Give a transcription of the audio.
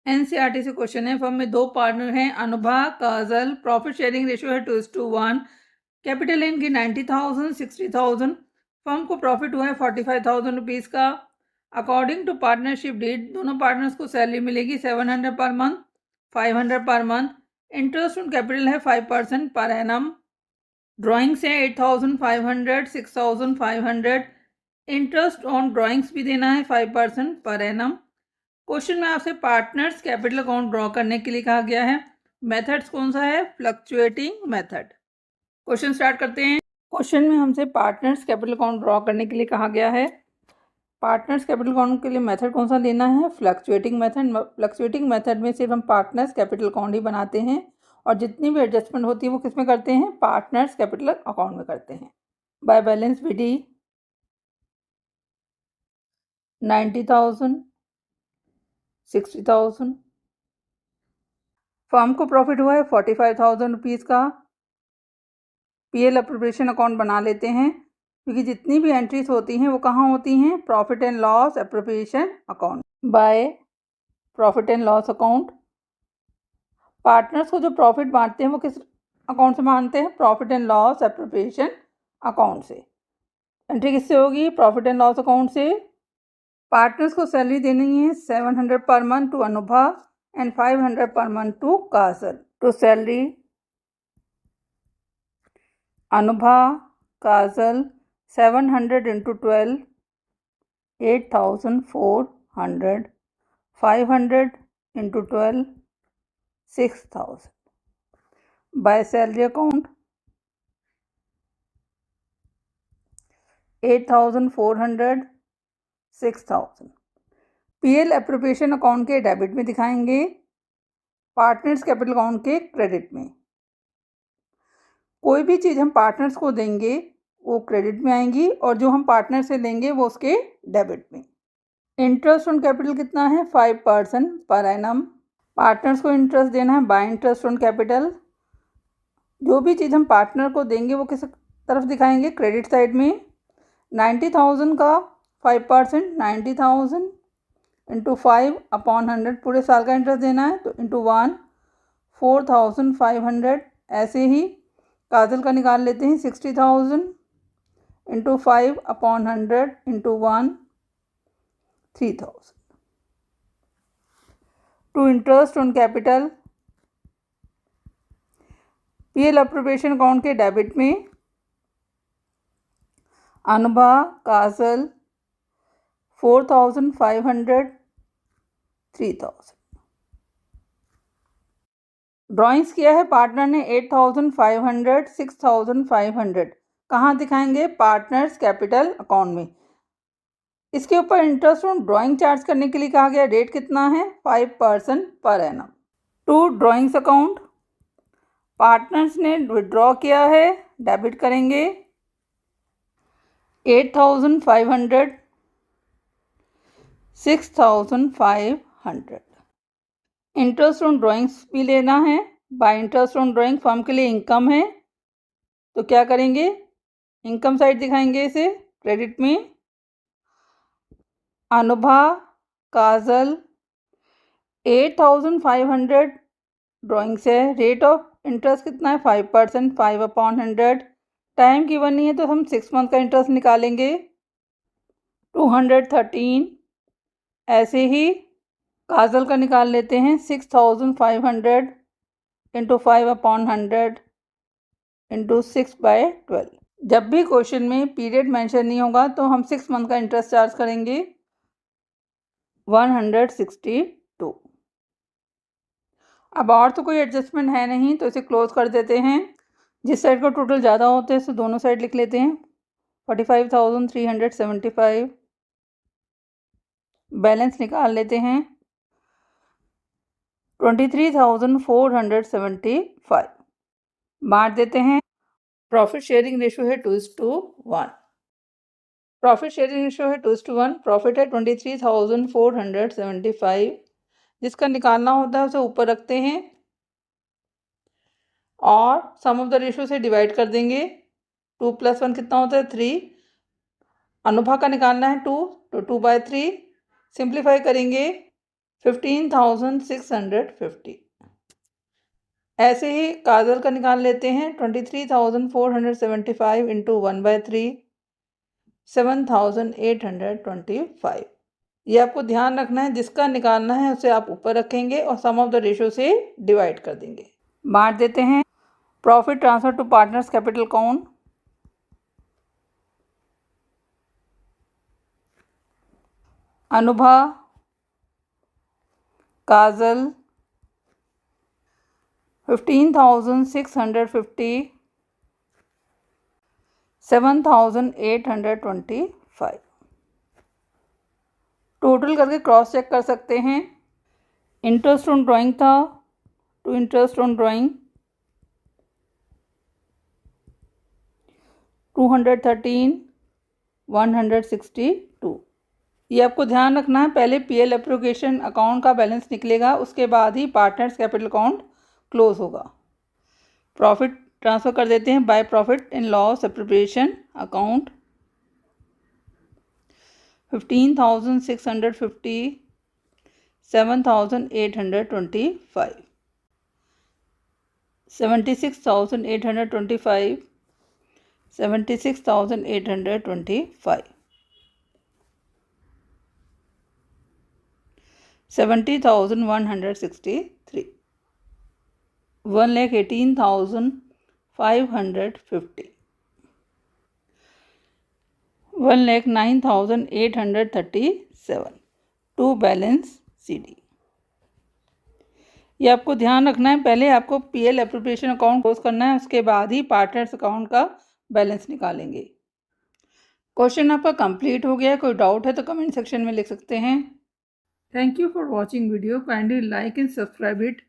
NCERT से question है, firm में 2 पार्टनर हैं, अनुभा, काजल, प्रॉफिट शेयरिंग रेशियो है 2:1, कैपिटल इनकी 90,000, 60,000, फर्म को प्रॉफिट हुआ है 45,000 रुपीज़ का। अकॉर्डिंग टू पार्टनरशिप डीड दोनों पार्टनर्स को सैलरी मिलेगी 700 पर मंथ, 500 पर मंथ। इंटरेस्ट ऑन कैपिटल है 5% पर एनम। ड्राइंग्स है 8,500, 6,500। इंटरेस्ट ऑन ड्राइंग्स भी देना है 5% पर एनम। क्वेश्चन में आपसे पार्टनर्स कैपिटल अकाउंट ड्रॉ करने के लिए कहा गया है। मेथड्स कौन सा है? Fluctuating method. क्वेश्चन स्टार्ट करते हैं। क्वेश्चन में हमसे पार्टनर्स कैपिटल अकाउंट ड्रॉ करने के लिए कहा गया है। पार्टनर्स कैपिटल अकाउंट के लिए मेथड कौन सा लेना है? Fluctuating method. फ्लक्चुएटिंग मेथड में सिर्फ हम पार्टनर्स कैपिटल अकाउंट ही बनाते हैं और जितनी भी एडजस्टमेंट होती है वो किस में करते हैं? पार्टनर्स कैपिटल अकाउंट में करते हैं। By balance Vidhi 90,000, 60,000। फर्म को प्रॉफिट हुआ है 45,000 रुपीज़ का। पीएल अप्रोप्रिएशन अकाउंट बना लेते हैं क्योंकि जितनी भी एंट्रीज होती हैं वो कहाँ होती हैं? Profit and loss appropriation account. By profit and loss account. Partners को जो प्रॉफिट बांटते हैं वो किस अकाउंट से बांटते हैं? Profit and loss appropriation account से। एंट्री किससे होगी? प्रॉफिट एंड लॉस अकाउंट से। पार्टनर्स को सैलरी देनी है 700 पर मंथ टू अनुभा एंड 500 पर month to Kajal. To salary Anubha, Kajal 700 into 12, 8,400, 500 into 12, 6,000. By salary account 8,400, 6,000. PL appropriation account के डेबिट में दिखाएंगे, पार्टनर्स कैपिटल अकाउंट के क्रेडिट में। कोई भी चीज़ हम पार्टनर्स को देंगे वो क्रेडिट में आएंगी और जो हम पार्टनर से लेंगे वो उसके डेबिट में। इंटरेस्ट ऑन कैपिटल कितना है? 5% पर एनम। पार्टनर्स को इंटरेस्ट देना है बाय इंटरेस्ट ऑन कैपिटल। जो भी चीज़ हम पार्टनर को देंगे वो किस तरफ दिखाएंगे? क्रेडिट साइड में। 90,000 का 5%, 90,000 इंटू 5/100, पूरे साल का इंटरेस्ट देना है तो इंटू 1, 4,500। ऐसे ही काजल का निकाल लेते हैं 60,000 into 5/100 into 1, 3,000। To interest on capital PL appropriation account के डेबिट में अनुभा, काजल 4,500, 3,000। ड्राइंग्स किया है पार्टनर ने 8,500, 6,500। कहाँ दिखाएंगे? पार्टनर्स कैपिटल अकाउंट में। इसके ऊपर इंटरेस्ट ऑन ड्राइंग चार्ज करने के लिए कहा गया। रेट कितना है? 5% per annum. To drawings account partners ने विड्रॉ किया है, डेबिट करेंगे 8,500, 6,500। इंटरेस्ट ऑन ड्राइंग्स भी लेना है। Bye interest on drawing firm के लिए इनकम है तो क्या करेंगे? इनकम साइड दिखाएंगे इसे क्रेडिट में। अनुभा, काजल 8,500 ड्राइंग्स है। रेट ऑफ इंटरेस्ट कितना है? 5%, 5/100। टाइम गिवन नहीं है तो हम 6 मंथ का इंटरेस्ट निकालेंगे 213। ऐसे ही काजल का निकाल लेते हैं 6,500 इंटू 5/100 इंटू 6/12। जब भी क्वेश्चन में पीरियड मेंशन नहीं होगा तो हम 6 मंथ का इंटरेस्ट चार्ज करेंगे 162। अब और तो कोई एडजस्टमेंट है नहीं तो इसे क्लोज कर देते हैं। जिस साइड का टोटल ज़्यादा होता है उसे दोनों साइड लिख लेते हैं। 45,375। बैलेंस निकाल लेते हैं 23,475। बांट देते हैं। प्रॉफिट शेयरिंग रेशो है 2:1। प्रॉफिट शेयरिंग रेशो है 2:1। प्रॉफिट है 23,475। जिसका निकालना होता है उसे ऊपर रखते हैं और सम ऑफ द रेशो से डिवाइड कर देंगे। 2 + 1 कितना होता है? 3। अनुभा का निकालना है 2 तो 2/3। सिंप्लीफाई करेंगे 15,650। ऐसे ही काजल का निकाल लेते हैं। 23,475 इंटू 1/3 7,825। ये आपको ध्यान रखना है, जिसका निकालना है उसे आप ऊपर रखेंगे और सम ऑफ द रेशो से डिवाइड कर देंगे। बांट देते हैं। Profit transfer to partners capital account. Anubha, Kajal 15,650 7,825। Total करके क्रॉस चेक कर सकते हैं। इंटरेस्ट ऑन ड्राइंग था टू इंटरेस्ट ऑन ड्राइंग 213 162। ये आपको ध्यान रखना है, पहले पीएल एप्लीकेशन अकाउंट का बैलेंस निकलेगा, उसके बाद ही पार्टनर्स कैपिटल अकाउंट क्लोज होगा। प्रॉफिट ट्रांसफ़र कर देते हैं by profit in loss appropriation account. 15,650 7,825 76,825 76,825 70,163 1,18,550 1,09,837 to balance CD। ये आपको ध्यान रखना है, पहले आपको पीएल एप्रोप्रिएशन अकाउंट क्लोज करना है, उसके बाद ही पार्टनर्स अकाउंट का बैलेंस निकालेंगे। क्वेश्चन आपका कंप्लीट हो गया है। कोई डाउट है तो कमेंट सेक्शन में लिख सकते हैं। Thank you for watching video. Kindly like and subscribe it